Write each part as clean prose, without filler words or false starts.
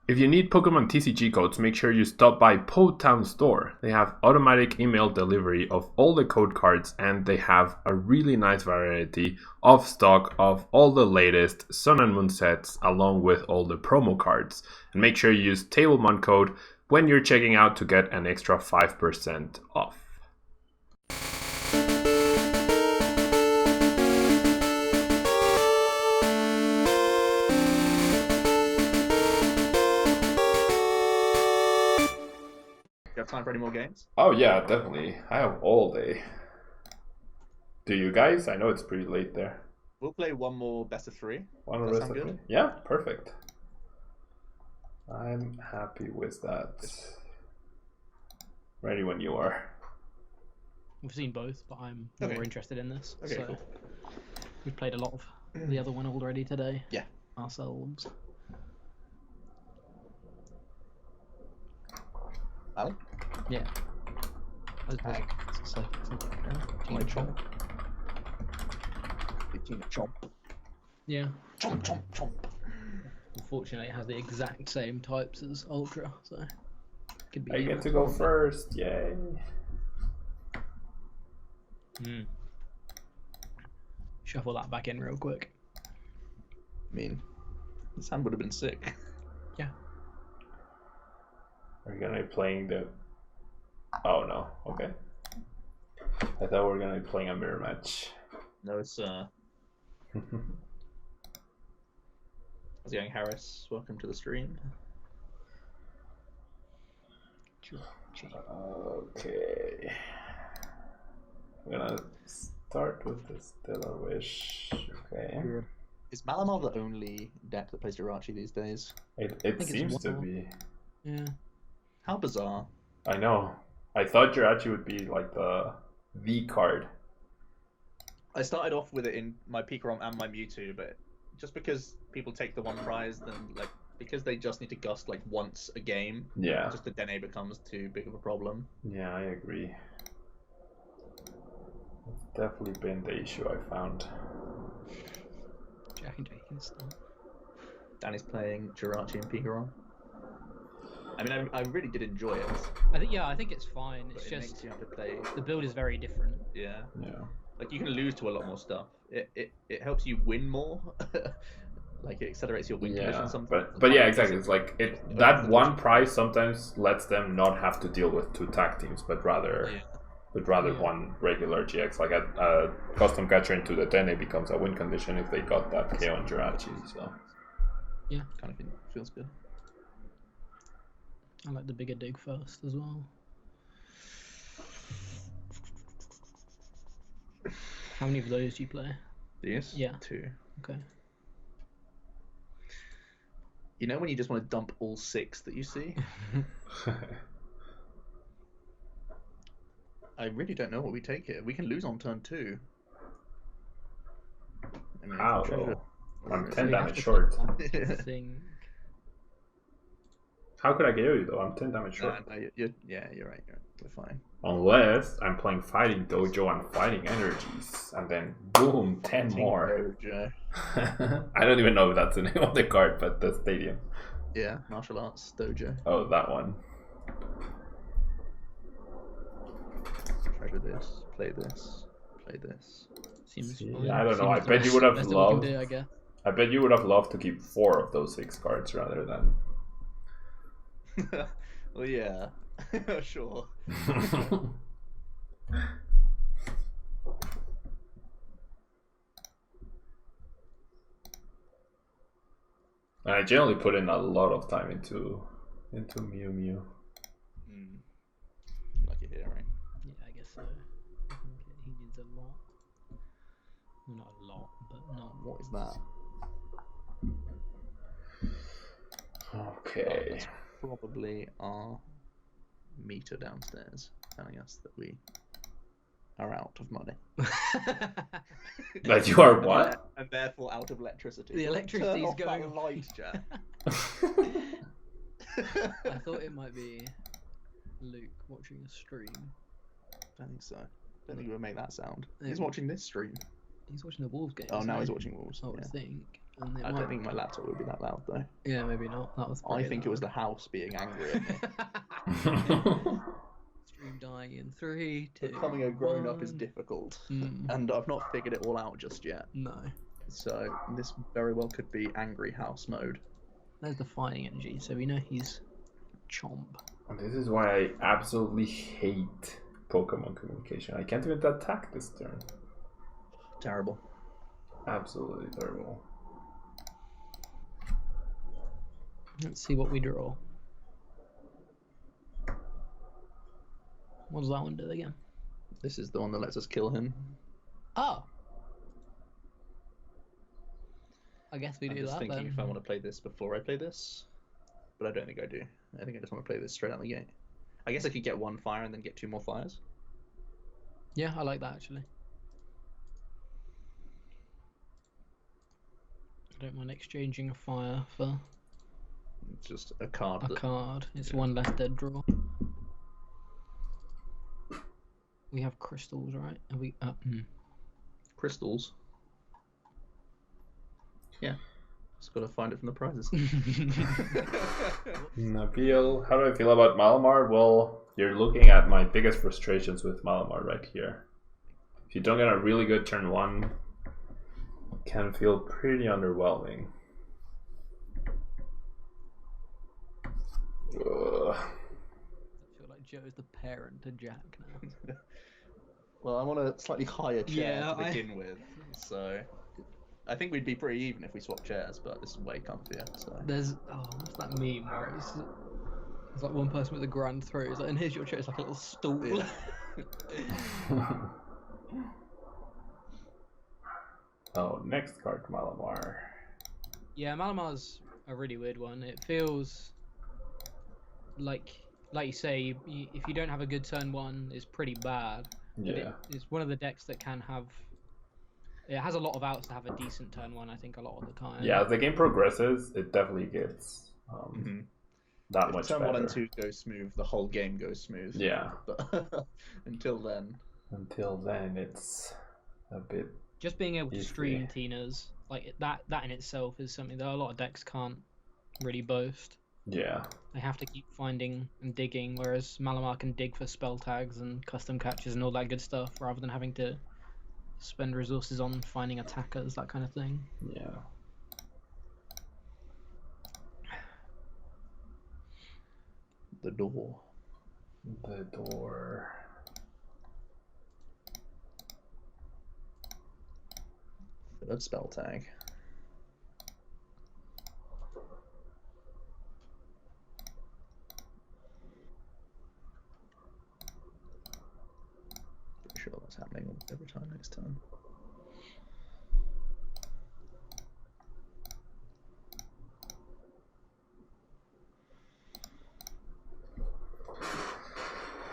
If you need Pokemon TCG codes, make sure you stop by Town Store. They have automatic email delivery of all the code cards, and they have a really nice variety of stock of all the latest Sun and Moon sets along with all the promo cards. And make sure you use Tablemon code when you're checking out to get an extra 5% off. You have time for any more games? Oh yeah, definitely. I have all day. Do you guys? I know it's pretty late there. We'll play one more best of three. One more best of three? Yeah, perfect. I'm happy with that. Ready when you are. We've seen both, but I'm more interested in this. Okay, cool. We've played a lot of the other one already today. Yeah. Ourselves. Ali? Yeah. Tag. Chomp. Chomp. Yeah. Chomp, chomp, chomp. Unfortunately, it has the exact same types as Ultra, so could be. I get to go first, yay! Shuffle that back in real quick. I mean, this hand would have been sick. Yeah. Are we gonna be playing the... Oh no, okay. I thought we were gonna be playing a mirror match. No, it's How's it going, Harris? Welcome to the stream. Okay. I'm gonna start with the Stellar Wish. Okay. Is Malamar the only deck that plays Jirachi these days? It seems to be. Yeah. How bizarre. I know. I thought Jirachi would be like the card. I started off with it in my Pikarom and my Mewtwo, but just because people take the one prize, then like because they just need to gust like once a game, Yeah. just the Dedenne becomes too big of a problem. Yeah, I agree. It's definitely been the issue I found. Jack and Jake can start. Danny's playing Jirachi and Pikarom. I mean, I really did enjoy it. I think it's fine. It's It just makes you have to play. the build is very different. Yeah. Yeah. Like you can lose to a lot more stuff. It helps you win more. Like it accelerates your win condition sometimes. But yeah, exactly. It's like that one prize sometimes lets them not have to deal with two tag teams, but rather one regular GX. Like a custom catcher into the Dedenne becomes a win condition if they got that KO on Jirachi. So yeah, kind of feels good. I like the bigger dig first as well. How many of those do you play? These? Yeah. 2. Okay. You know when you just want to dump all 6 that you see? I really don't know what we take here. We can lose on turn 2. I mean, how? treasure. I'm 10 damage short. Thing. How could I KO you though? I'm 10 damage short. No, you're right. We're fine. Unless I'm playing Fighting Dojo and Fighting Energies, and then boom, 10 more. Dojo. I don't even know if that's the name of the card, but the stadium. Yeah, martial arts dojo. Oh, that one. Treasure this, play this, play this. Seems I don't know. I bet you would have loved. Do, I guess. I bet you would have loved to keep 4 of those 6 cards rather than. Well, yeah, sure. I generally put in a lot of time into Mew. Like it here, right? Yeah, I guess so. I think he needs a lot. Well, not a lot, but not. What is that? Okay. That's probably our meter downstairs telling us that we are out of money. That you are what? And therefore out of electricity. The electricity's Turn off going that off. light, Jack. I thought it might be Luke watching a stream. I don't think so. Don't think he would make that sound. Yeah. He's watching this stream. He's watching the Wolves game. Oh, isn't now he? he's watching Wolves. I would Yeah. think. And it I might- don't think my laptop would be that loud though. Yeah, maybe not. That was. I pretty think it was the loud. house being angry at me. Stream dying in 3, 2. Becoming a grown up is 1. difficult, Mm. and I've not figured it all out just yet. No. So this very well could be angry house mode. There's the fighting energy, so we know he's chomp. This is why I absolutely hate Pokemon Communication. I can't even attack this turn. Terrible. Absolutely terrible. Let's see what we draw. What does that one do again? This is the one that lets us kill him. Oh! I guess we I'm do just that thinking then. if I want to play this before I play this, but I don't think I do. I think I just want to play this straight out the gate. I guess I could get 1 fire and then get 2 more fires. Yeah, I like that actually. I don't mind exchanging a fire for It's just a card. a that... card. It's yeah. one less dead draw. We have crystals, right? Are we Crystals. Yeah. Just gotta find it from the prizes. Nabil, how do I feel about Malamar? Well, you're looking at my biggest frustrations with Malamar right here. If you don't get a really good turn 1, it can feel pretty underwhelming. Ugh. I feel like Joe's the parent to Jack now. Well, I'm on a slightly higher chair Yeah, to begin with, so I think we'd be pretty even if we swapped chairs, but this is way comfier, so... There's what's that meme where it's like one person with a grand throat. It's like, and here's your chair. It's like a little stool. Yeah. Oh, next card, Malamar. Yeah, Malamar's a really weird one. It feels like you say, if you don't have a good turn 1, it's pretty bad. But Yeah. it's one of the decks that can have. It has a lot of outs to have a decent turn 1. I think a lot of the time. Yeah, as the game progresses, it definitely gets that If much turn better. 1 and 2 go smooth, the whole game goes smooth. Yeah. But until then... Until then, it's a bit... Just being able to Easy. stream Tina's like that in itself is something that a lot of decks can't really boast. Yeah. They have to keep finding and digging, whereas Malamar can dig for spell tags and custom catches and all that good stuff, rather than having to spend resources on finding attackers, that kind of thing. Yeah. The door. The door... Third spell tag. Pretty sure that's happening every time next turn.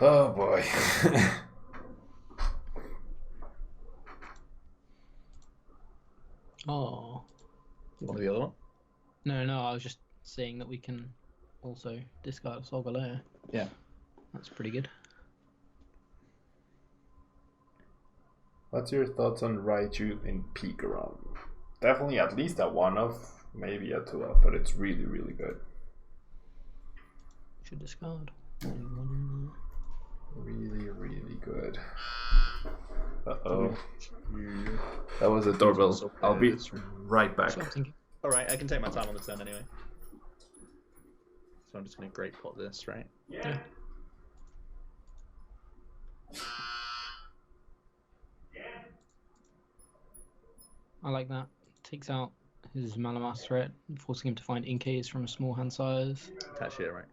Oh boy. Oh. You want the other one? No, I was just saying that we can also discard Solgaleo. Yeah. That's pretty good. What's your thoughts on Raichu in Pikarom? Definitely at least a 1-off, maybe a 2-off, but it's really, really good. Should discard. Only one Really, really good. Uh-oh. Yeah. That was a doorbell. So I'll be it's- right back. So I'm thinking. Alright, I can take my time on the turn anyway. So I'm just gonna great pot this, right? Yeah. I like that. Takes out his Malamar threat, forcing him to find Inkays from a small hand size. Attach here, right?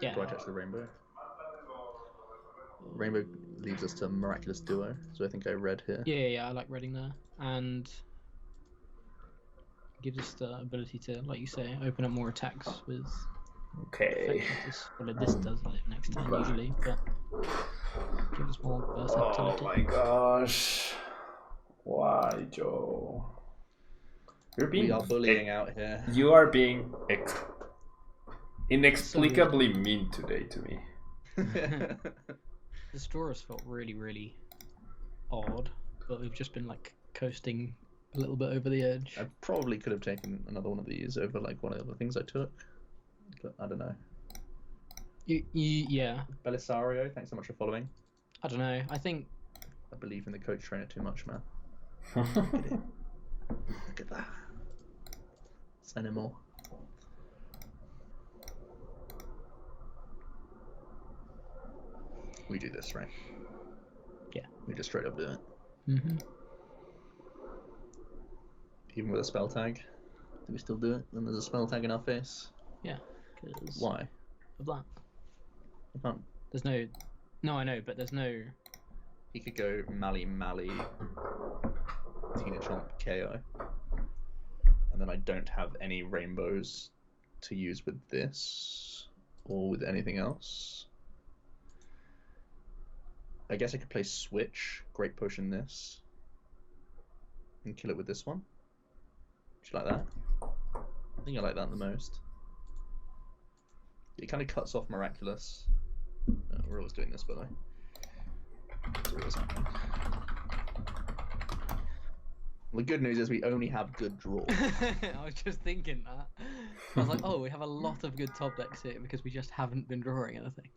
Yeah. Do I touch the rainbow? Rainbow leaves us to Miraculous Duo, so I think I read here. Yeah, I like reading there. And gives us the ability to, like you say, open up more attacks with Okay. well, this does it next turn Right. usually, but gives us more Oh versatility. my gosh. Why, Joe? You're being... We are bullying out here. You are being inexplicably mean today to me. This draw has felt really, really odd, but we've just been like coasting a little bit over the edge. I probably could have taken another one of these over like one of the other things I took, but I don't know. Yeah. Belisario, thanks so much for following. I don't know. I think I believe in the coach trainer too much, man. Look at it. Look at that. Say no more. We do this, right? Yeah. We just straight up do it. Mm-hmm. Even with a spell tag? Do we still do it when there's a spell tag in our face? Yeah. Cause Why? of that. I can't. There's no. No, I know, but there's no. He could go Mally, Tina-Chomp, KO. And then I don't have any rainbows to use with this or with anything else. I guess I could play Switch, Great Potion this, and kill it with this one. Do you like that? I think I like that the most. It kind of cuts off Miraculous. We're always doing this, by the way. It's always happening. The good news is we only have good draws. I was just thinking that. I was like, oh, we have a lot of good top decks here because we just haven't been drawing anything.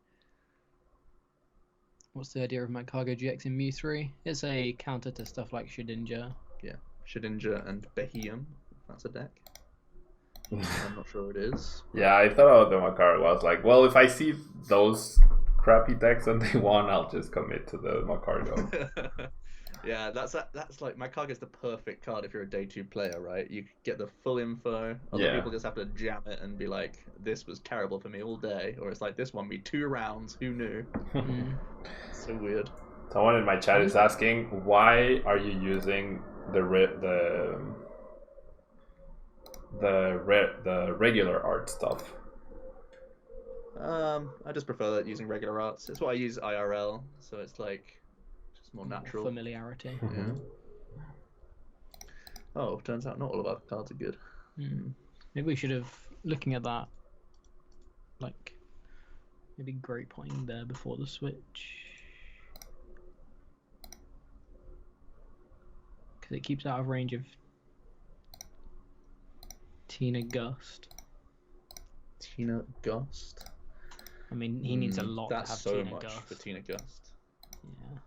What's the idea of my Cargo GX in Mew 3? It's a counter to stuff like Shedinja. Yeah, Shedinja and Behium. That's a deck. I'm not sure it is. Yeah, I thought the Makar was like, well, if I see those crappy decks on day one, I'll just commit to the Makargo. Yeah, that's like my card is the perfect card if you're a day 2 player, right? You get the full info. Other people just have to jam it and be like, "This was terrible for me all day," or it's like, "This won me 2 rounds. Who knew?" So weird. Someone in my chat is asking, why are you using the regular art stuff? I just prefer using regular arts. It's what I use IRL, so it's like just more natural. Familiarity. Yeah. Oh, turns out not all of our cards are good. Maybe we should have, looking at that, like, maybe Great Point there before the switch. Because it keeps out of range of Tina Gust. Tina Gust? I mean, he needs a lot to have That's so Tina much Gust. for Tina Gust. Yeah.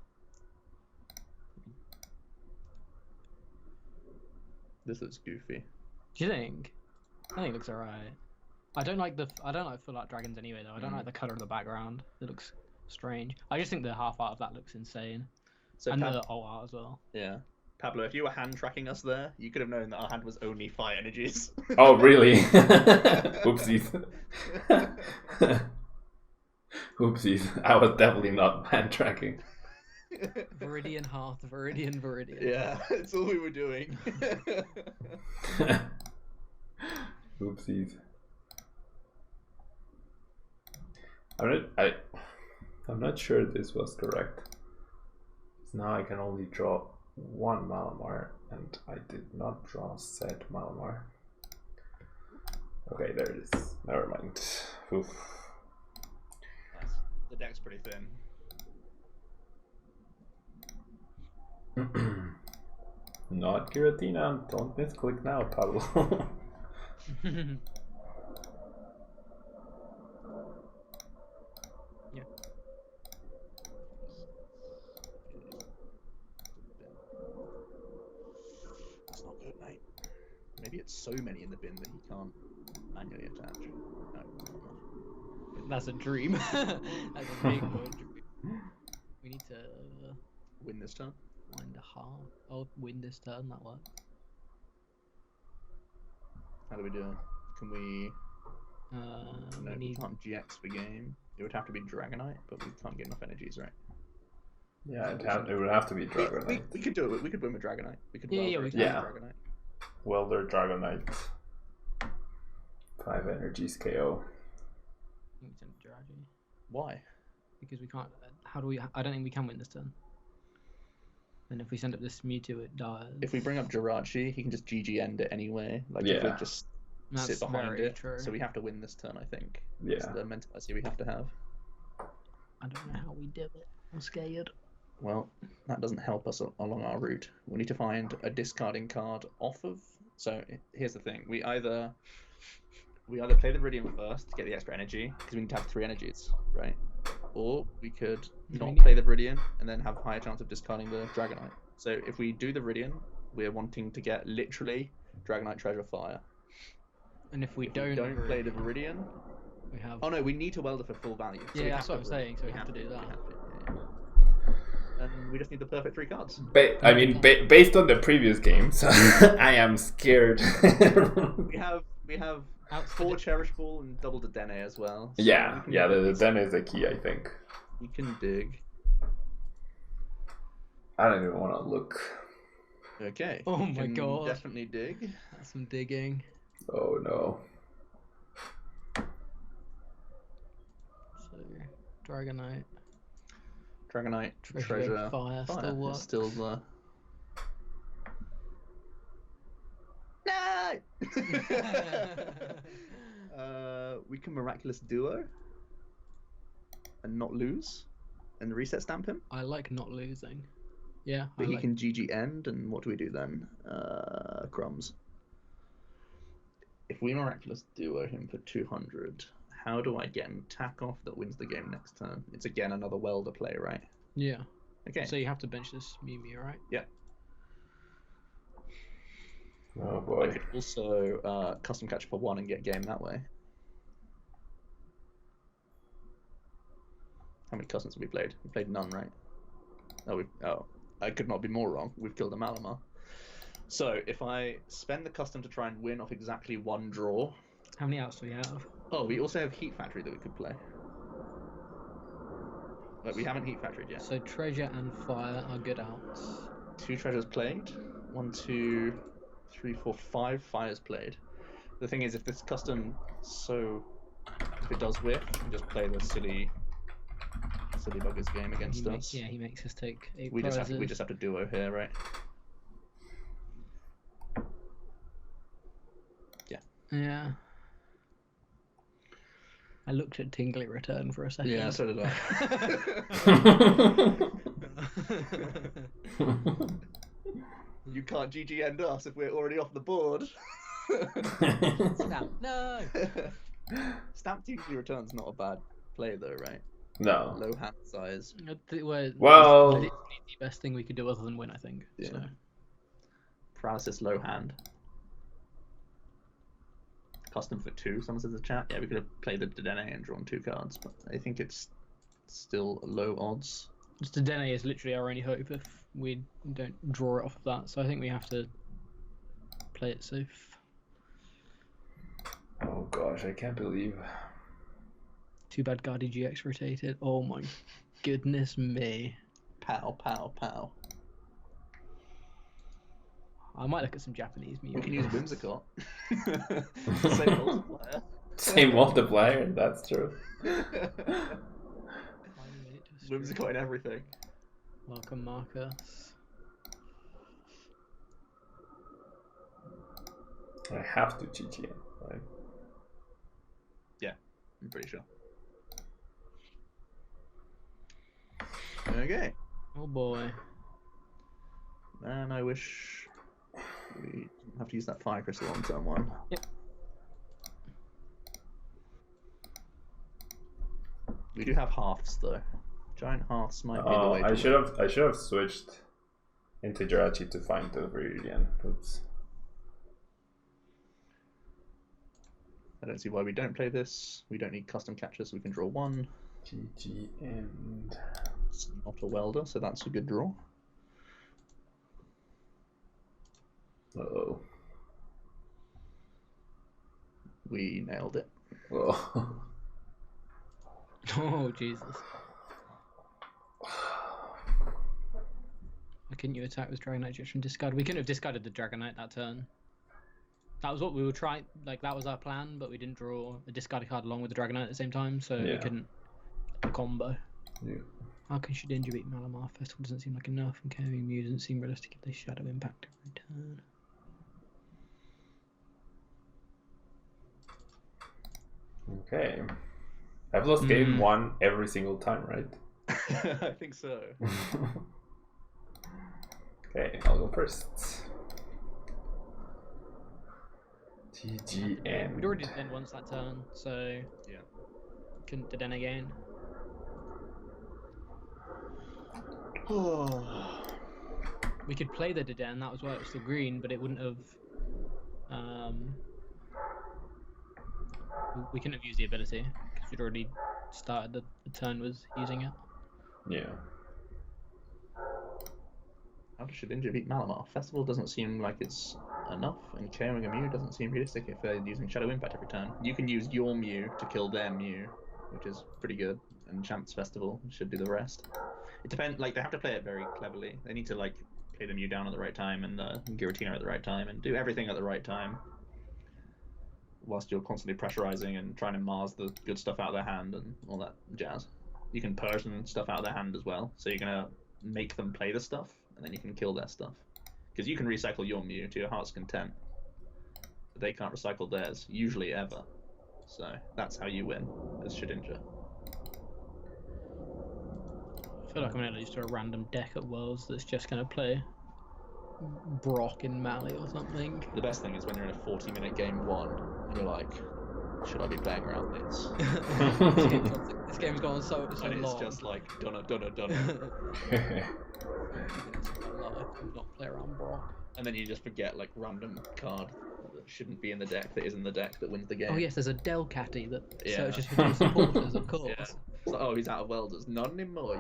This looks goofy. Do you think? I think it looks alright. I don't like full art dragons anyway though. I don't like the colour of the background. It looks strange. I just think the half art of that looks insane. So and the alt art as well. Yeah. Pablo, if you were hand tracking us there, you could have known that our hand was only fire energies. Oh, really? Oopsies. Oopsies. I was definitely not hand tracking. Viridian Hearth, Viridian. Yeah, that's all we were doing. Oopsies. I'm not sure this was correct. Now I can only draw one Malamar, and I did not draw said Malamar. Okay, there it is. Never mind. Oof. The deck's pretty thin. Not Giratina. Don't misclick now, Pablo. Yeah. That's not good, mate. Maybe it's so many in the bin that he can't manually attach. No. That's a dream. That's a big boy dream. We need to Win this turn. wind a heart. Oh, win this turn. That works. How do we do it? Can we... No, we we need. can't GX for game. It would have to be Dragonite, but we can't get enough energies, right? Yeah, it would have to be Dragonite. We could do it. We could win with Dragonite. We could Yeah, well yeah, for we a can. turn Yeah. with Dragonite. Welder Dragonite. 5 energies KO. I think we send Jirachi Why? because we can't. How do we? I don't think we can win this turn. And if we send up this Mewtwo, it dies. If we bring up Jirachi, he can just GG end it anyway. Like if we Yeah. just That's sit behind very it. true. So we have to win this turn, I think. Yeah. That's the mentality we have to have. I don't know how we do it. I'm scared. Well, that doesn't help us along our route. We need to find a discarding card off of. So here's the thing: we either play the Viridian first to get the extra energy, because we need to have 3 energies, right? Or we could not play the Viridian and then have a higher chance of discarding the Dragonite. So if we do the Viridian, we're wanting to get literally Dragonite Treasure Fire. And if we don't play the Viridian, we have. Oh no, we need to welder for full value. So yeah, that's what I'm saying. So we have to do that. And we just need the perfect 3 cards. I mean, based on the previous games, I am scared. we have 4 Cherish Ball and double Dedenne as well. So yeah, the Dedenne is the key, I think. You can dig. I don't even want to look. Okay. Oh my god. Definitely dig. That's some digging. Oh no. So, Dragonite. Treasure Fire still works. Still the. No! We can Miraculous Duo and not lose and reset stamp him. I like not losing. Yeah. But he can GG end, and what do we do then? Crumbs. If we Miraculous Duo him for 200, how do I get an attack off that wins the game next turn? It's again another welder play, right? Yeah. Okay. So you have to bench this Mew, right? Yeah. Oh boy. I could also custom catch for 1 and get game that way. How many customs have we played? We played none, right? Oh, I could not be more wrong. We've killed a Malamar. So if I spend the custom to try and win off exactly 1 draw. How many outs do we have? Oh, we also have Heat Factory that we could play. But we haven't Heat Factory yet. So Treasure and Fire are good outs. 2 treasures played. 1, 2, 3, 4, 5 fires played. The thing is, if this custom, if it does whiff, we can just play the silly buggers game against us. He makes us take 8 we prizes. We just have to duo here, right? Yeah. Yeah. I looked at Tingly Return for a second. Yeah, so did I. You can't GG end us if we're already off the board. Stamp. No. Stamp Tingly Return's not a bad play though, right? No. Low hand size. Well, it's the best thing we could do other than win, I think. Yeah. So. Paralysis low hand. Custom for 2, someone says in the chat. Yeah, we could have played the Dedenne and drawn 2 cards, but I think it's still low odds. Just Dedenne is literally our only hope if we don't draw it off of that, so I think we have to play it safe. oh gosh, I can't believe. Too bad Guardi GX rotated. Oh my goodness me. Pow, pow, pow. I might look at some Japanese Mew. We can use Whimsicott. Same multiplier. Same multiplier, that's true. Whimsicott and everything. Welcome, Marcus. I have to GG it, right? Yeah, I'm pretty sure. Okay. Oh boy. Man, I wish we didn't have to use that Fire Crystal on turn 1. Yep. We do have Hearths though. Giant Hearths might be the way to I should have switched into Jirachi to find the Viridian. Oops. I don't see why we don't play this. We don't need custom catchers, we can draw 1. GG and... It's not a welder, so that's a good draw. Uh-oh. We nailed it. Oh. Oh Jesus. Why couldn't you attack with Dragonite just from discard? We couldn't have discarded the Dragonite that turn. That was what we were trying, like that was our plan, but we didn't draw a discarded card along with the Dragonite at the same time, so we couldn't get the combo. Yeah. How can she danger beat Malamar? Festival doesn't seem like enough, and carrying Mew doesn't seem realistic if they shadow impact every turn. Okay. I've lost game 1 every single time, right? I think so. Okay, I'll go first. TGN. We'd already done once that turn, so Yeah. couldn't Dedenne again. We could play the Dedenne, that was why it was still green, but it wouldn't have. We couldn't have used the ability because we'd already started the turn was using it. Yeah. How does Shedinja beat Malamar? Festival doesn't seem like it's enough, and clearing a Mew doesn't seem realistic if they're using Shadow Impact every turn. You can use your Mew to kill their Mew, which is pretty good, and Champs Festival should do the rest. It depends, like, they have to play it very cleverly. They need to, like, play the Mew down at the right time, and Giratina at the right time, and do everything at the right time, whilst you're constantly pressurizing and trying to Mars the good stuff out of their hand and all that jazz. You can Persian stuff out of their hand as well, so you're gonna make them play the stuff, and then you can kill their stuff. Because you can recycle your Mew to your heart's content, but they can't recycle theirs, usually ever. So that's how you win as Shedinja. I feel like I'm gonna just do a random deck at Worlds that's just gonna play Brock in Mali or something. The best thing is when you're in a 40-minute game one, and you're like, should I be playing around this? This game's gone so And it's long. just like, dunna. Not play around Brock. And then you just forget, like, random card that shouldn't be in the deck that is in the deck that wins the game. Oh yes, there's a Delcatty that Yeah. searches for two supporters, of course. Yeah. It's like, oh, he's out of welders. Not anymore.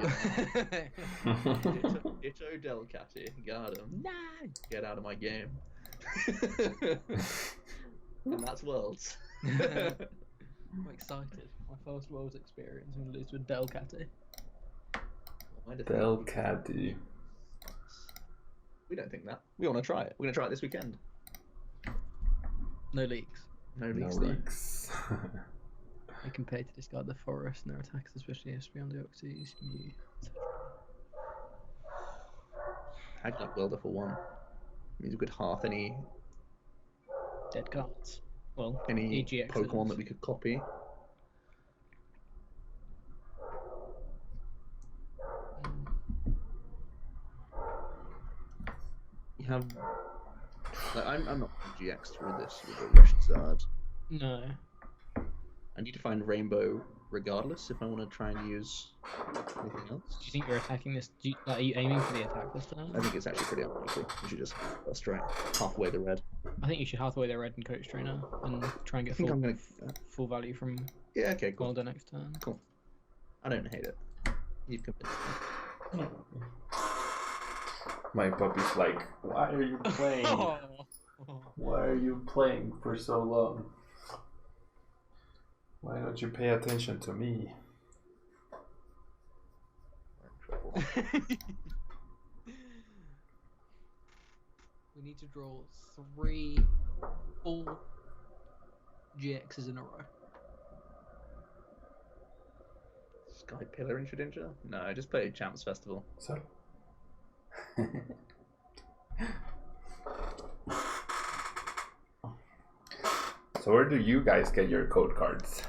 Ditto Delcatty. Got him. No. Get out of my game. And that's Worlds. I'm excited. My first Worlds experience. I'm gonna lose to a Delcatty. Delcatty. We don't think that. We want to try it. We're going to try it this weekend. No leaks. No No leaks, though. leaks. They can pay to discard the forest and their attacks, especially if beyond the Oxys. I'd like Welder for one. Means we could half any Dead cards. Well, any EGX Pokemon that we could copy. You have. Like, I'm not GX through this with the Rush Zard. No. I need to find Rainbow regardless if I want to try and use anything else. Do you think you're attacking this? Are you aiming for the attack this turn? I think it's actually pretty unlikely. You should just straight halfway the red. I think you should halfway the red and coach trainer and try and I get think full, I'm gonna. full value from Yeah, okay, cool. Golden next turn. Cool. I don't hate it. You've convinced me. My puppy's like, why are you playing? Why are you playing for so long? Why don't you pay attention to me? We're in trouble. We need to draw 3 full GXs in a row. Sky Pillar in Shedinja? No, I just played Champs Festival. So. So where do you guys get your code cards?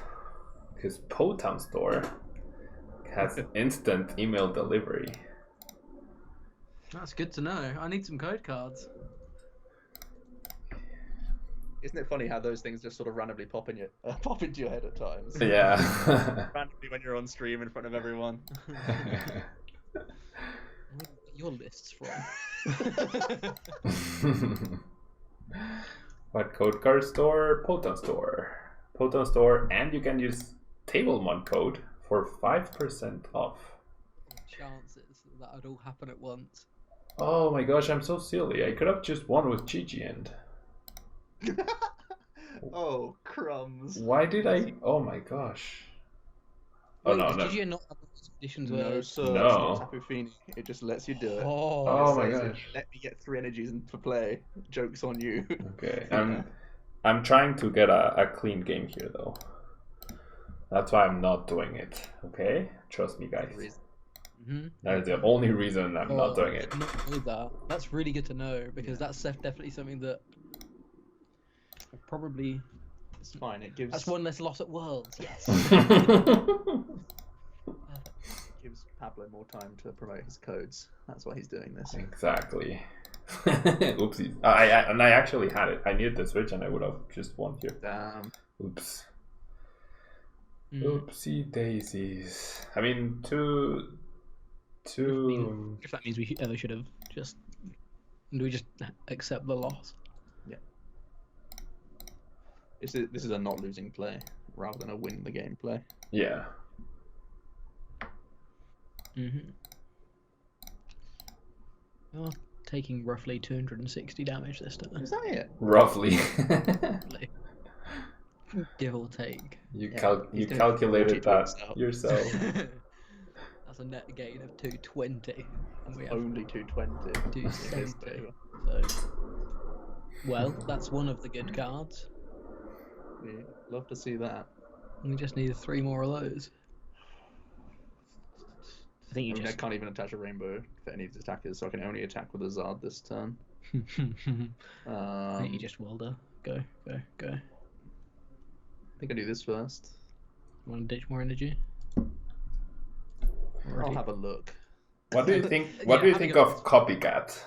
Because Potown Store has instant email delivery. That's good to know. I need some code cards. Isn't it funny how those things just sort of randomly pop into your head at times? Yeah. Randomly when you're on stream in front of everyone. Where do you get your lists from? What code card store? Potown Store. Potown Store, and you can use Tablemon code for 5% off. Chances that would all happen at once. Oh my gosh, I'm so silly. I could have just won with Gigi and. Oh, crumbs. Why did I? Oh my gosh. Oh Wait, no, no. Did you not have those conditions No, where... sir. No. It's not Tapu Fini. It just lets you do it. Oh It my says, gosh. Let me get 3 energies for play. Joke's on you. Okay, I'm trying to get a clean game here though. That's why I'm not doing it. Okay, trust me, guys. Mm-hmm. That is the only reason I'm not doing it. Not know that. That's really good to know because that's definitely something that probably. It's fine. It gives. That's one less loss at Worlds. Yes. gives Pablo more time to promote his codes. That's why he's doing this. Exactly. Oopsies. I actually had it. I needed the Switch and I would have just won here. Damn. Oops. Oopsie daisies. I mean, two. If that means we should have just. Do we just accept the loss? Yeah. This is a not losing play rather than a win the game play. Yeah. You're taking roughly 260 damage this turn. Is that it? Roughly. Give or take. You calculated that yourself. That's a net gain of 220. And we have only 220. 270. So, well, that's one of the good cards. Yeah, love to see that. We just need 3 more of those. I think I can't even attach a rainbow for any of the attackers, so I can only attack with a Zard this turn. I think you just Wilder. Go. I think I do this first. Want to ditch more energy? I'll have a look. What do you think? What do you think of Copycat?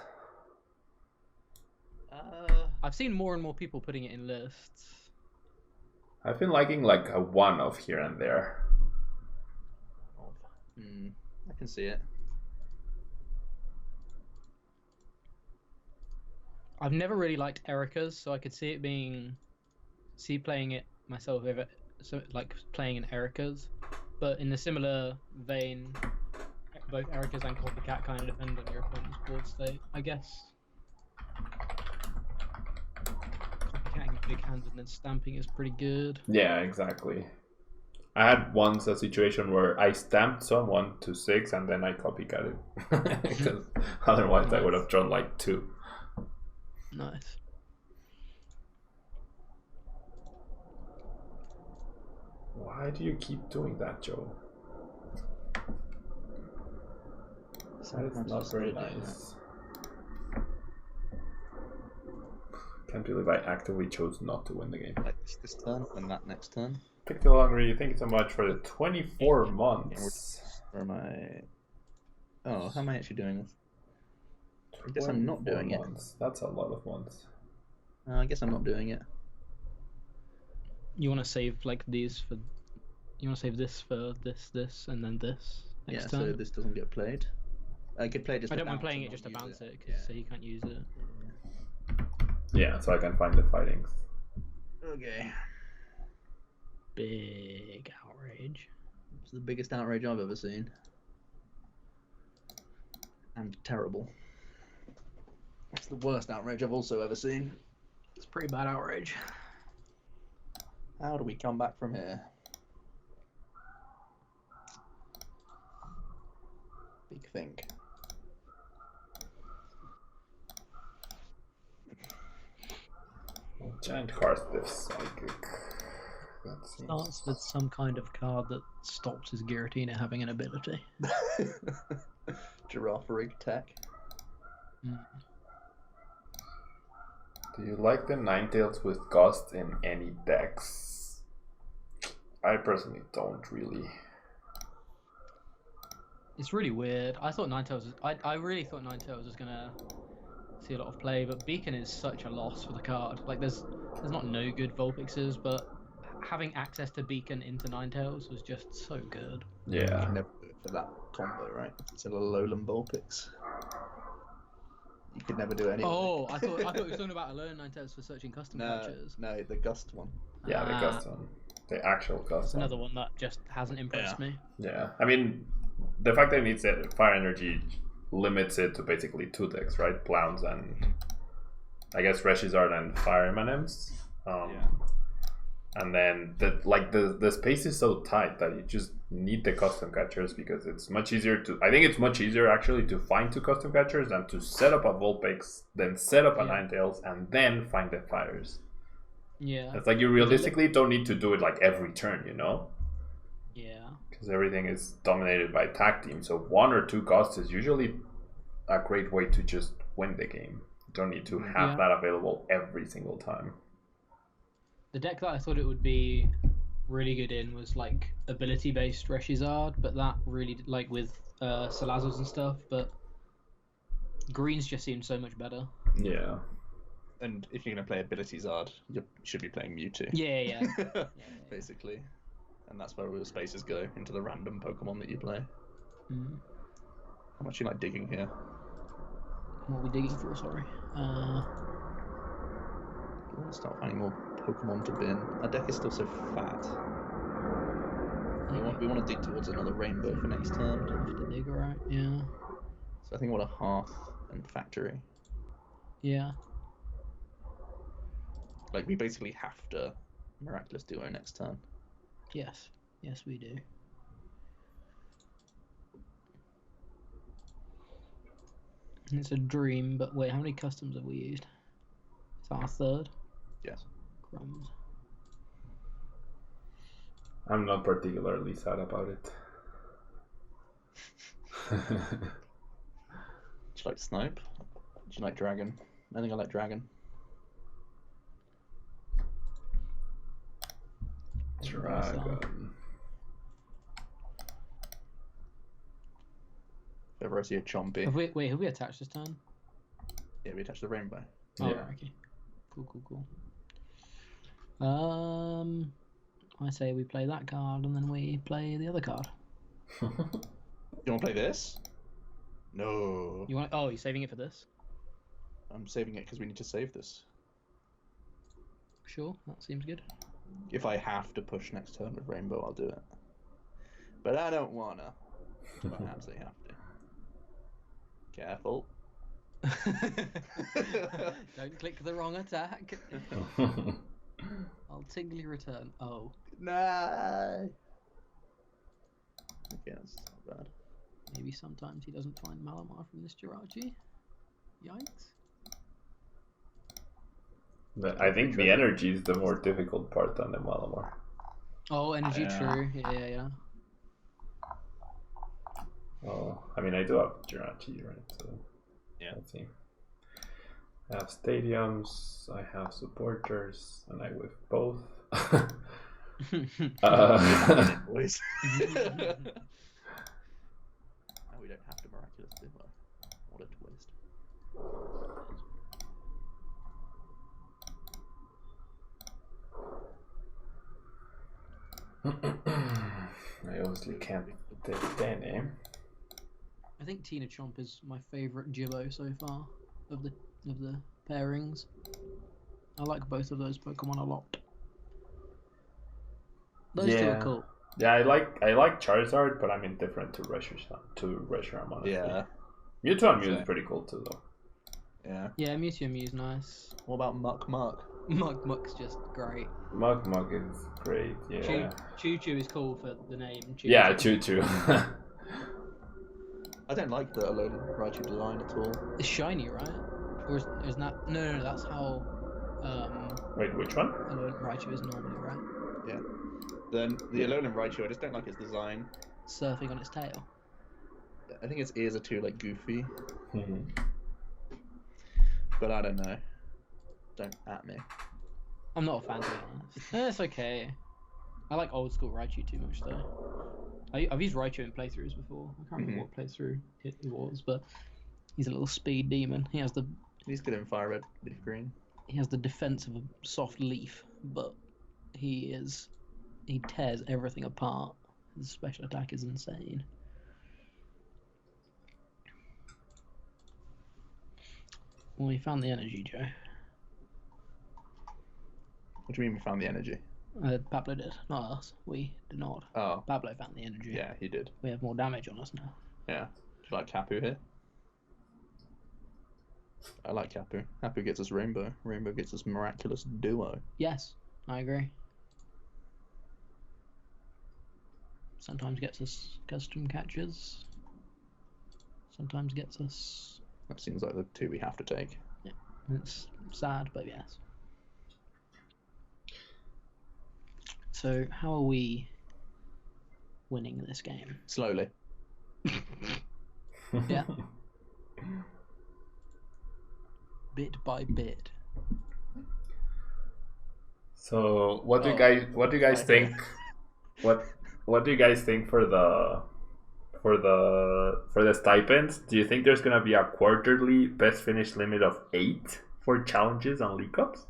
I've seen more and more people putting it in lists. I've been liking like a one-off here and there. I can see it. I've never really liked Erica's, so I could see it playing it myself, like playing in Erica's. But in a similar vein, both Erica's and Copycat kind of depend on your opponent's board state, I guess. Copycatting with big hands and then stamping is pretty good. Yeah, exactly. I had once a situation where I stamped someone to 6 and then I copycatted. Because otherwise I would have drawn like 2. Nice. Why do you keep doing that, Joe? That is not very nice. Can't believe I actively chose not to win the game. Like this turn and that next turn. Picture Hungry, thank you so much for the 24 months. Where am I? Oh, how am I actually doing this? I guess I'm not doing it. That's a lot of months. I guess I'm not doing it. You want to save like these for? You want to save this for this, and then this next turn? So this doesn't get played. I could play just. I don't mind playing it just to bounce it, because so he can't use it. Yeah, so I can find the fightings. Okay. Big outrage. It's the biggest outrage I've ever seen. And terrible. It's the worst outrage I've also ever seen. It's pretty bad outrage. How do we come back from here? Big think. Giant Heartstiff Psychic. Starts with some kind of card that stops his Giratina having an ability. Giraffe rig tech. Do you like the Ninetales with Gust in any decks? I personally don't really. It's really weird. I thought Ninetales. I really thought Ninetales was gonna see a lot of play, but Beacon is such a loss for the card. Like there's not no good Vulpixes, but having access to Beacon into Ninetales was just so good. Yeah. You can never do it for that combo, right? It's a Alolan Vulpix. You could never do anything. Oh, I thought you were talking about Alolan Ninetales for searching custom catchers. No, the Gust one. Yeah, the Gust one. The actual Gust That's another one that just hasn't impressed me. Yeah, I mean, the fact that it needs Fire Energy limits it to basically 2 decks, right? Blounds and I guess Reshizard and Fire M&Ms. And then the space is so tight that you just need the custom catchers because it's much easier to. I think it's much easier actually to find 2 custom catchers than to set up a Vulpix, then set up a Ninetales, and then find the fires. Yeah. It's like you realistically don't need to do it like every turn, you know? Yeah. Because everything is dominated by tag team, so 1 or 2 costs is usually a great way to just win the game. You don't need to have that available every single time. The deck that I thought it would be really good in was like ability-based Reshizard, but that really like with Salazars and stuff. But greens just seemed so much better. Yeah. And if you're gonna play ability Zard, you should be playing Mewtwo. Yeah. Basically, and that's where all the spaces go into the random Pokemon that you play. Mm. How much you like digging here? What are we digging for? Sorry. We want to start finding more Pokemon to bin. Our deck is still so fat. We want to dig towards another rainbow for next turn. Have to dig, right? Yeah. So I think we want a hearth and factory. Yeah. Like we basically have to Miraculous Duo next turn. Yes. Yes, we do. It's a dream, but wait, how many customs have we used? It's our third. Yes. Crumbs. I'm not particularly sad about it. Do you like Snipe? Do you like Dragon? I think I like Dragon. Dragon. If ever I see a Chompy. Have we attached this turn? Yeah, we attach the rainbow. Oh, Yeah. right, okay. Cool. I say we play that card and then we play the other card. You want to play this? No. You want? Oh, you're saving it for this? I'm saving it because we need to save this. Sure, that seems good. If I have to push next turn with rainbow, I'll do it. But I don't wanna. But I absolutely have to. Careful. Don't click the wrong attack. I'll tingly return. Oh. No. Okay, that's not bad. Maybe sometimes he doesn't find Malamar from this Jirachi. Yikes. But I think the energy is the more difficult part than the Malamar. Oh, energy, true. Yeah. Oh, I mean, I do have Jirachi, right? So yeah. Let's see. I have stadiums, I have supporters, and I whiff both. Boys. Now we don't have to Miraculous Duo. What a twist. I obviously can't take Dedenne. I think Tina Chomp is my favourite Gibbo so far of the pairings. I like both of those Pokemon a lot. Those two are cool. Yeah, I like Charizard, but I'm indifferent to Reshiram, honestly. Yeah. Mewtwo and Mew is pretty cool too, though. Yeah. Yeah, Mewtwo and Mew's nice. What about Muck? Muck's just great. Muck is great, yeah. Choo is cool for the name. Yeah, Choo. I don't like the Alolan Raichu design at all. It's shiny, right? Or is that... No, that's how... Wait, which one? Alolan Raichu is normally, right? Yeah. Then the Alolan Raichu, I just don't like its design. Surfing on its tail. I think its ears are too, like, goofy. Mm-hmm. But I don't know. Don't at me. I'm not a fan, to be honest. It's okay. I like old school Raichu too much, though. I've used Raichu in playthroughs before. I can't remember what playthrough it was, but he's a little speed demon. He's good in fire red, leaf green. He has the defense of a soft leaf, but he tears everything apart. His special attack is insane. Well, we found the energy, Joe. What do you mean we found the energy? Pablo did, not us. We did not. Oh. Pablo found the energy. Yeah, he did. We have more damage on us now. Yeah. Do you like Kapu here? I like Kapu. Kapu gets us Rainbow. Rainbow gets us Miraculous Duo. Yes, I agree. Sometimes gets us custom catches. Sometimes gets us... That seems like the two we have to take. Yeah, it's sad, but yes. So, how are we winning this game? Slowly. Yeah. Bit by bit. So, what do you guys think What do you guys think for the stipends? Do you think there's gonna be a quarterly best finish limit of 8 for challenges and League Cups?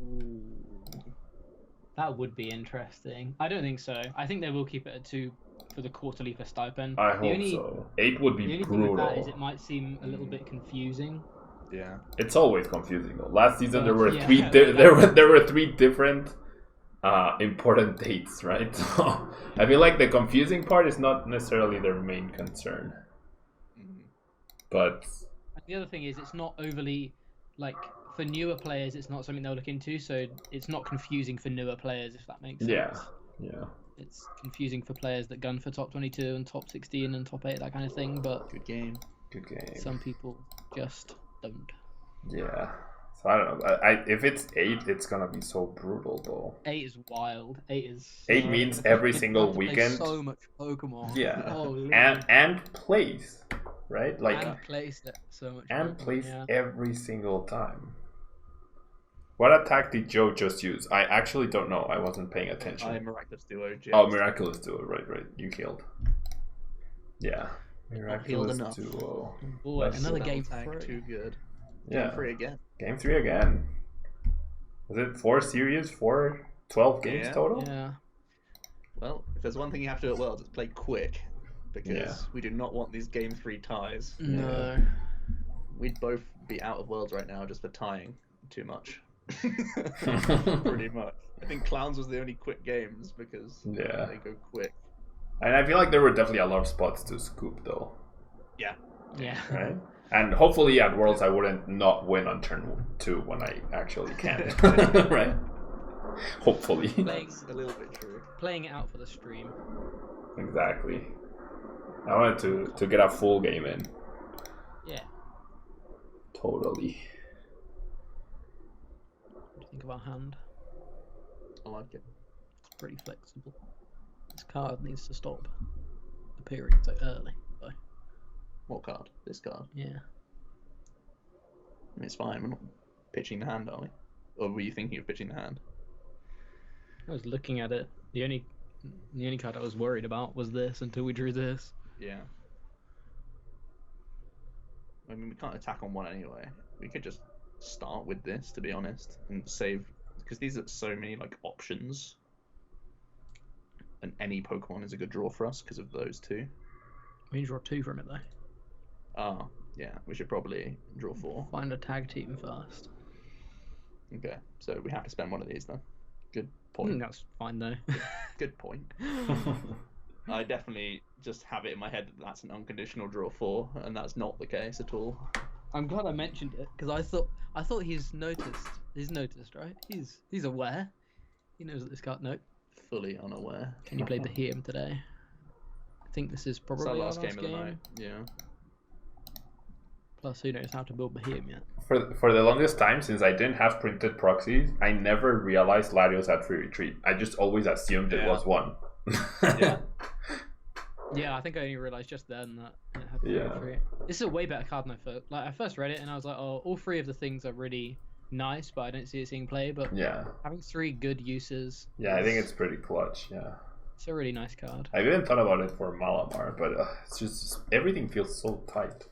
Ooh, that would be interesting. I don't think so. I think they will keep it at 2 for the quarterly for stipend. I hope so. 8 would be brutal. The only brutal. thing with that is it might seem a little bit confusing. Yeah. It's always confusing though. Last season there were yeah, 3 there were 3 different important dates, right? So I feel like the confusing part is not necessarily their main concern. But the other thing is it's not overly like for newer players it's not something they'll look into, so it's not confusing for newer players, if that makes sense. Yeah. It's confusing for players that gun for top 22 and top 16 and top 8, that kind of thing, but Good game. some people just don't. Yeah. So I don't know. If it's 8, it's gonna be so brutal though. 8 is wild. 8 is 8 means every single play weekend. so much Pokemon. Yeah. Oh, and plays, right? Like and plays it so much. and Pokemon, plays yeah. every single time. What attack did Joe just use? I actually don't know. I wasn't paying attention. Miraculous Duo. Oh, Miraculous Duo. Right. You killed. Yeah. Not healed Miraculous enough. Duo. Oh, That's another Battle game tag, 3. too good. Yeah. Game 3 again. Game 3 again. Was it 4 series? 12 games Yeah. total? Yeah. Well, if there's one thing you have to do at Worlds, it's play quick. Because we do not want these game 3 ties. No. We'd both be out of Worlds right now just for tying too much. Pretty much. I think Clowns was the only quick games because they go quick. And I feel like there were definitely a lot of spots to scoop though. Yeah. Right? And hopefully at Worlds I wouldn't not win on turn 2 when I actually can. Right? Hopefully. That's a little bit true. Playing it out for the stream. Exactly. I wanted to get a full game in. Yeah. Totally. What do you think of our hand? I like it. It's pretty flexible. This card needs to stop appearing so early, though. What card? This card? Yeah. I mean, it's fine. We're not pitching the hand, are we? Or were you thinking of pitching the hand? I was looking at it. The only card I was worried about was this until we drew this. Yeah. I mean, we can't attack on one anyway. We could just start with this, to be honest, and save, because these are so many like options, and any Pokemon is a good draw for us because of those 2. We can draw 2 from it though. Ah, yeah. We should probably draw 4. Find a tag team first. Okay, so we have to spend one of these then. Good I point. think that's fine though. Good point. I definitely just have it in my head that that's an unconditional draw 4, and that's not the case at all. I'm glad I mentioned it because I thought he's noticed. He's noticed, right? He's aware. He knows that this card. Nope. Fully unaware. Can you play Behem today? I think this is probably It's our our last game of the night. Yeah. Plus, who knows how to build Behem yet? For the longest time, since I didn't have printed proxies, I never realized Latios had free retreat. I just always assumed it was 1. Yeah. Yeah, I think I only realized just then that it had free retreat. This is a way better card than I first read it, and I was like, oh, all 3 of the things are really nice, but I don't see it seeing play. But having 3 good uses. Yeah, I think it's pretty clutch. Yeah. It's a really nice card. I didn't thought about it for Malamar, but it's just everything feels so tight.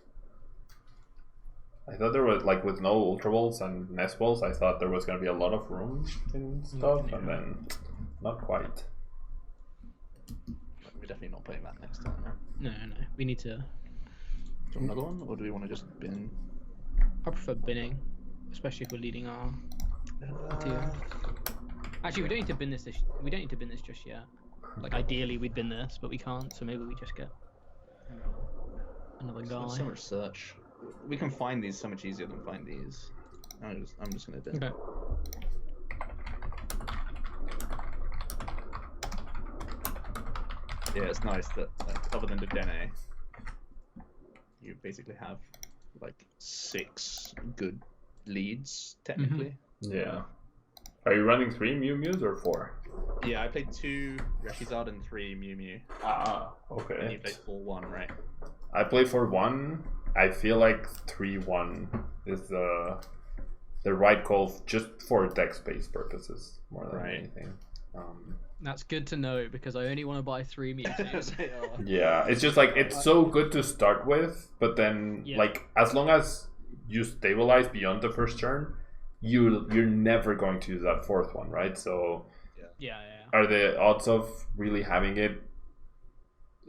I thought there was, like, with no Ultra Balls and Nest Balls, I thought there was going to be a lot of room and stuff, and then not quite. We're definitely not playing that next time. No. We need to. Do you want another one, or do we want to just bin? I prefer binning, especially if we're leading our tier. Actually, we don't need to bin this. We don't need to bin this just yet. Like ideally, we'd bin this, but we can't. So maybe we just get another guy. So much search. We can find these so much easier than find these. I'm just gonna bin. Okay. Yeah, it's nice that, like, other than Dedenne, you basically have like 6 good leads technically. Yeah. Are you running 3 Mew Mews or 4? Yeah, I played 2 Reshizard and 3 Mew Mew. Ah, okay. And you played 4-1, right? I play 4-1. I feel like 3-1 is the right call just for deck space purposes more than anything. That's good to know because I only want to buy 3 Mewtwo's. Yeah, it's just like it's so good to start with, but then like as long as you stabilize beyond the first turn, you're never going to use that fourth one, right? So yeah. Are the odds of really having it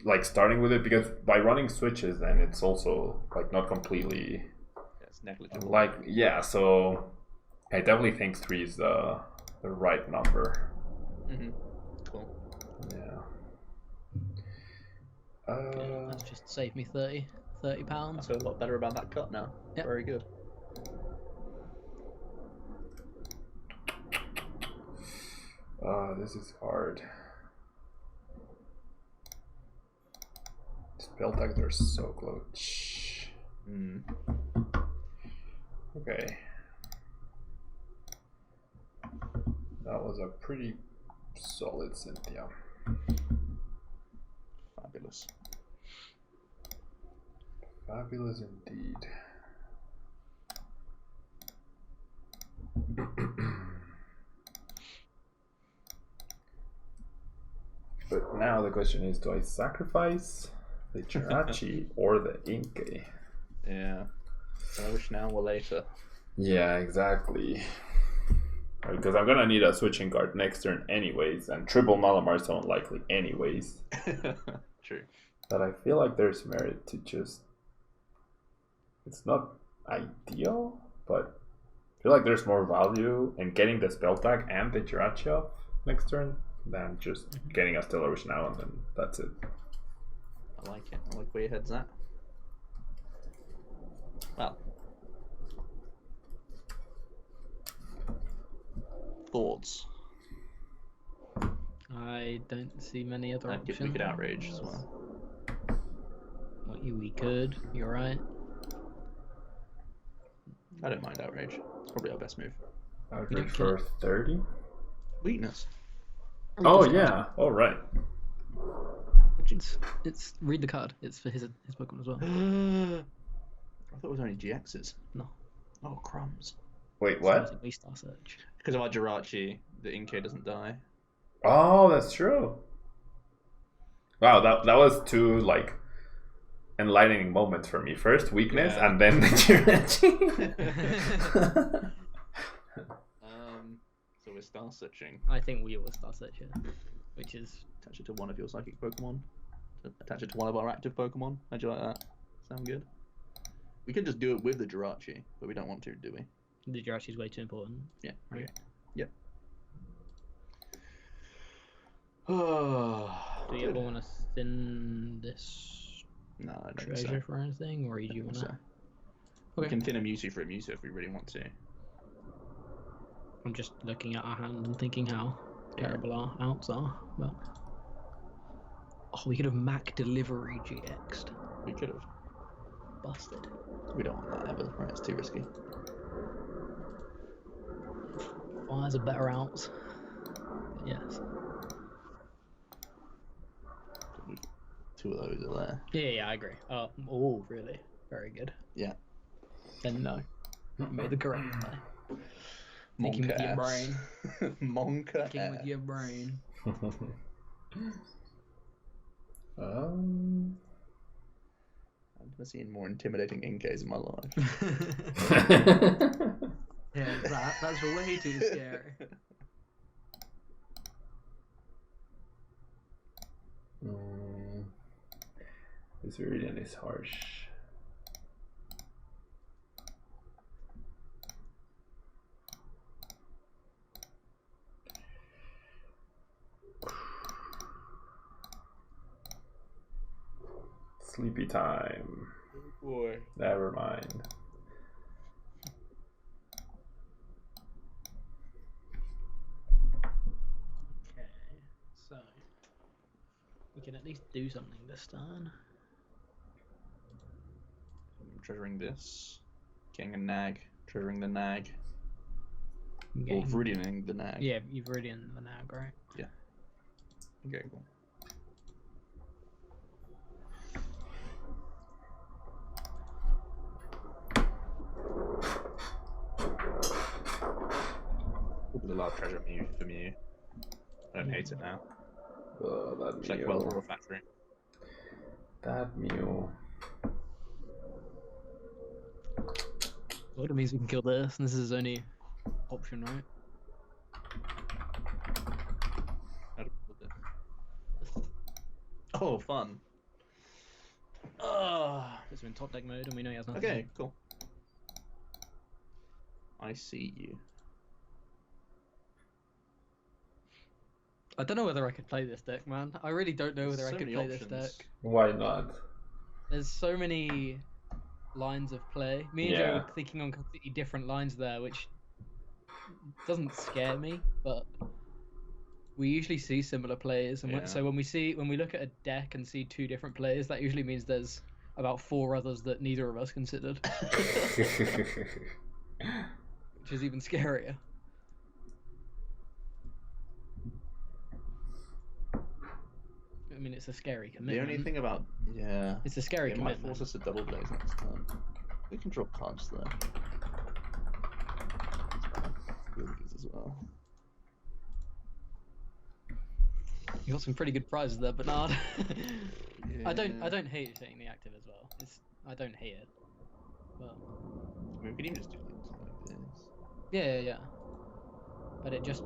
like starting with it, because by running switches then it's also like not completely it's negligible. Like so I definitely think 3 is the right number. Cool. Yeah. That's just saved me £30. I feel a lot better about that cut now. Yep. Very good. This is hard. Spell tags are so close. Okay. That was a pretty solid Cynthia. Fabulous. Fabulous indeed. But now the question is, do I sacrifice the Jirachi or the Inkay? Yeah. I wish now or later. Yeah, exactly. Because I'm gonna need a switching card next turn anyways, and triple Malamars don't likely anyways. True. But I feel like there's merit to just... It's not ideal, but I feel like there's more value in getting the spell tag and the Jirachi off next turn than just getting a Stellar Wish now and then that's it. I like it. I like where your head's at. Well. Thoughts? I don't see many other options. We could outrage as well. We could. You're right. I don't mind outrage. It's probably our best move. Outrage for 30? Weakness. Oh yeah. All right. It's read the card. It's for his Pokemon as well. I thought it was only GXs. No. Oh crumbs. Wait, what? Waystar Search. Because of our Jirachi, the Inkay doesn't die. Oh, that's true. Wow, that was two like enlightening moments for me. First weakness, and then the Jirachi. So we're star searching. I think we will star search it, which is attach it to one of your psychic Pokemon. Attach it to one of our active Pokemon. How'd you like that? Sound good? We could just do it with the Jirachi, but we don't want to, do we? The Jirachi is way too important. Yeah. Okay. Yep. Do you ever want to thin this treasure for anything, or do you want to? Okay. We can thin a Mewtwo for a Mewtwo if we really want to. I'm just looking at our hand and thinking how terrible our outs are. But we could have Mac Delivery GX'd. We could have. Busted. We don't want that ever. Right, it's too risky. Fires are better outs. But yes. Two of those are there. Yeah, I agree. Oh, really? Very good. Yeah. Then no. You made the correct play. Thinking with your brain. Monka. Thinking with your brain. I've never seen more intimidating Inkays in my life. Yeah, that's way too scary. This Viridian is harsh. Sleepy time. Oh boy. Never mind. Okay, so we can at least do something this turn. I'm treasuring this. Getting a nag. Treasuring the nag. Or Viridianing the nag. Yeah, you've Viridian the nag, right? Yeah. Okay, cool. There's a lot of treasure for Mew. I don't hate it now. That It's like Welder or Factory. That Mew. Well, it means we can kill this, and this is his only option, right? Oh, fun. It's in top deck mode, and we know he has nothing. Okay, cool. I see you. I don't know whether I could play this deck, man. I really don't know whether I could play this deck. Why not? There's so many lines of play. Me and Joe were thinking on completely different lines there, which doesn't scare me, but we usually see similar players, and so when we look at a deck and see two different players, that usually means there's about 4 others that neither of us considered, which is even scarier. I mean, it's a scary commitment. The only thing about it's a scary commitment. It might force us to double blaze next time. We can drop cards there. As well. You got some pretty good prizes there, Bernard. Yeah. I don't hate seeing the active as well. I don't hate it. But I mean, we could even just do things like this. Yeah. But it just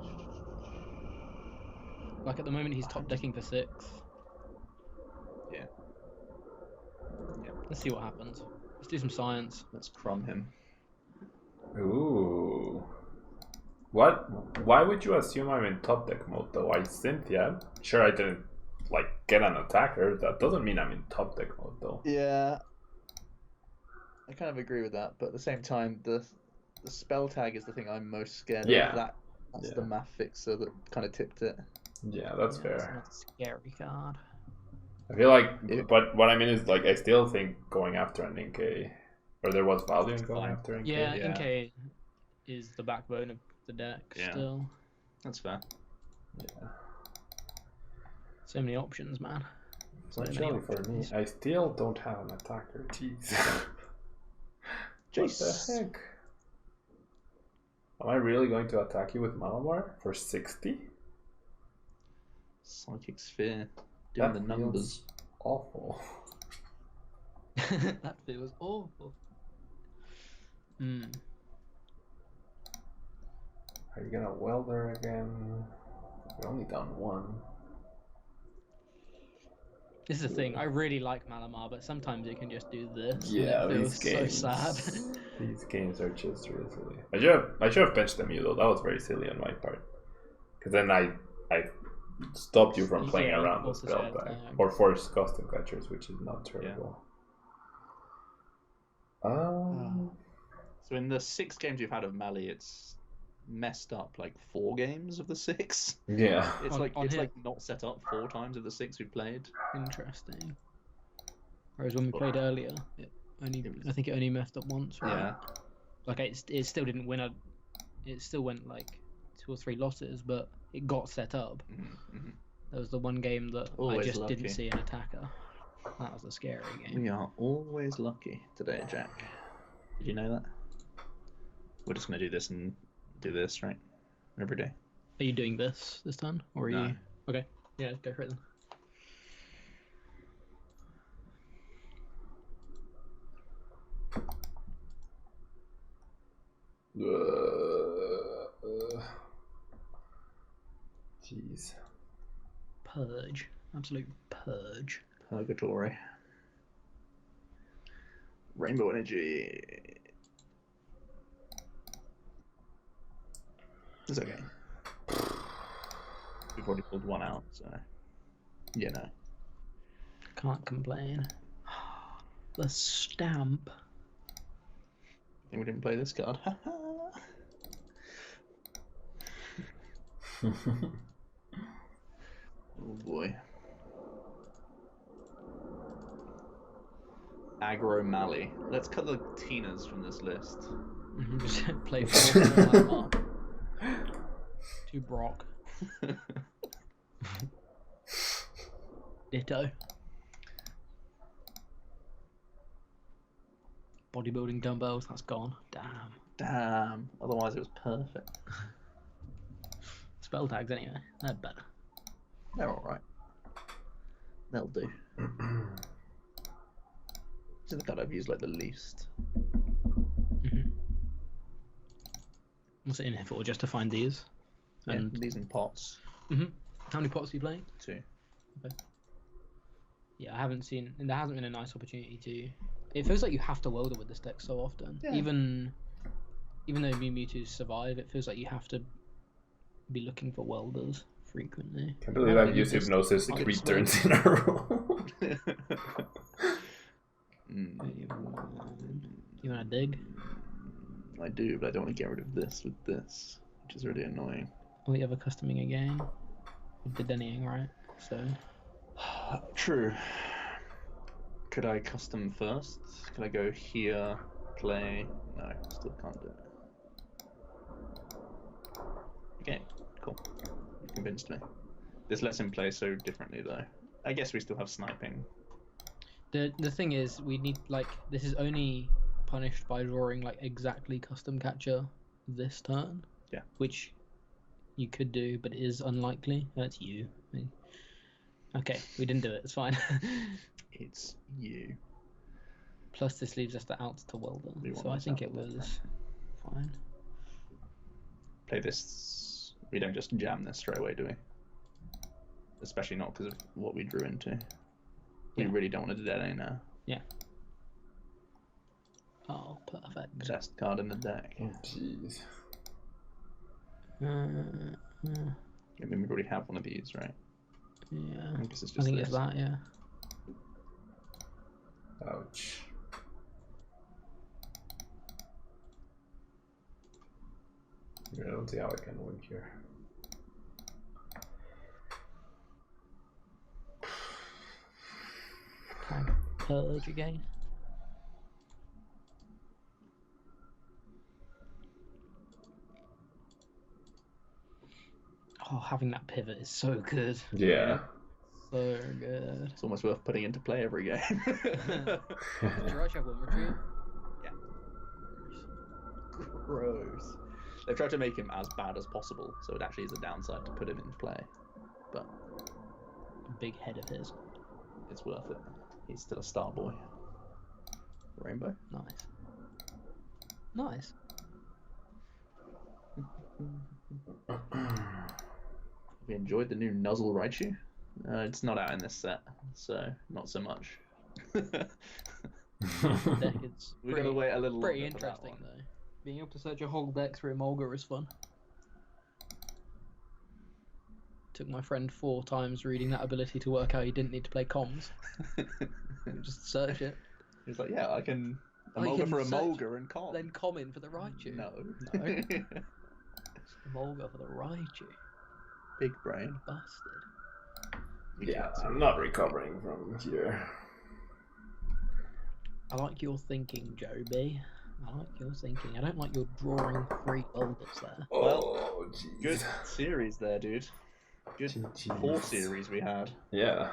like at the moment he's top decking for 6. Yeah. Let's see what happens. Let's do some science. Let's crumb him. Ooh. What? Why would you assume I'm in top deck mode though? Cynthia. Sure, I didn't like get an attacker. That doesn't mean I'm in top deck mode though. Yeah. I kind of agree with that, but at the same time, the spell tag is the thing I'm most scared of. That's the math fixer that kind of tipped it. Yeah, that's fair. It's not a scary card. I feel like, but what I mean is, like, I still think going after an Inkay, or there was value in going after Inkay. Yeah, Inkay is the backbone of the deck still. That's fair. Yeah. So many options, man. Actually, for me, I still don't have an attacker. Jeez. What the heck? Am I really going to attack you with Malamar for 60? Psychic Sphere. Doing the numbers. Awful. That feels awful. Are you gonna welder again? We're only down 1. This is the thing. I really like Malamar, but sometimes it can just do this. Yeah, and it feels these games. so sad. These games are just really silly. I should have benched the Mew though. That was very silly on my part. Because then I stopped you from playing around the spell tag or force custom catchers, which is not terrible. So in the 6 games you've had of Mali, it's messed up like 4 games of the 6. Yeah. It's like not set up 4 times of the 6 we played. Interesting. Whereas when we played earlier, I think it only messed up once. Right? Yeah. Like it still didn't win it still went like 2 or 3 losses, but it got set up. Mm-hmm. There was the one game that Always I just lucky. didn't see an attacker. That was the scary game. We are always lucky today, Jack. Did you know that? We're just gonna do this and do this, right? Every day. Are you doing this turn? Or are you okay? Yeah, go for it then. Jeez. Purge. Absolute purge. Purgatory. Rainbow Energy. It's okay. We've already pulled 1 out, so you know. Can't complain. The stamp. I think we didn't play this card. Oh boy. Aggro Mali. Let's cut the Tinas from this list. Just play 4 2 Brock. Ditto. Bodybuilding dumbbells, that's gone. Damn. Otherwise it was perfect. Spell tags anyway, they're better. They're alright. They'll do. This is the card I've used like the least. What's it in here for? Just to find these? And these in pots. How many pots are you playing? 2. Okay. Yeah, I haven't seen, and there hasn't been a nice opportunity to. It feels like you have to welder with this deck so often. Yeah. Even though Mewtwo survive, it feels like you have to be looking for welders frequently. Can't believe I've used Hypnosis 3 turns in a row. You wanna dig? I do, but I don't want to get rid of this with this, which is really annoying. Oh, you have a customing again? With the Dedenne, right? So. True. Could I custom first? Could I go here, play? No, still can't do it. Okay, cool. You convinced me. This lets him play so differently, though. I guess we still have sniping. The thing is, we need, like, this is only punished by drawing, like, exactly custom catcher this turn. Yeah. Which you could do, but it is unlikely. That's you. Okay, we didn't do it. It's fine. It's you. Plus, this leaves us the out to welder, so I think it was fine. Play this. We don't just jam this straight away, do we? Especially not because of what we drew into. We really don't want to do that now. Yeah. Oh, perfect. Best card in the deck. Oh, jeez. I mean, we already have one of these, right? Yeah. I guess it's just I think it's that, yeah. Ouch. I don't see how I can win here. Purge again. Oh, having that pivot is so good. Yeah. So good. It's almost worth putting into play every game. Jirachi have one retreat? Yeah. Gross. They've tried to make him as bad as possible, so it actually is a downside to put him in play. But big head of his. It's worth it. He's still a star boy. Rainbow. Nice. Nice. Have you enjoyed the new Nuzzle Raichu? It's not out in this set, so not so much. We've got to wait a little longer. Pretty interesting though. Being able to search a whole deck through Emolga is fun. Took my friend 4 times reading that ability to work out he didn't need to play comms. Just search it. He's like, yeah, I can Emolga for Emolga and com. Then comment for the Raichu. No. Emolga for the Raichu. Big brain. Busted. Yeah, I'm not recovering from here. I like your thinking, Joby. I like your thinking. I don't like your drawing 3 elders there. Well, good series there, dude. Good 4 series we had. Yeah.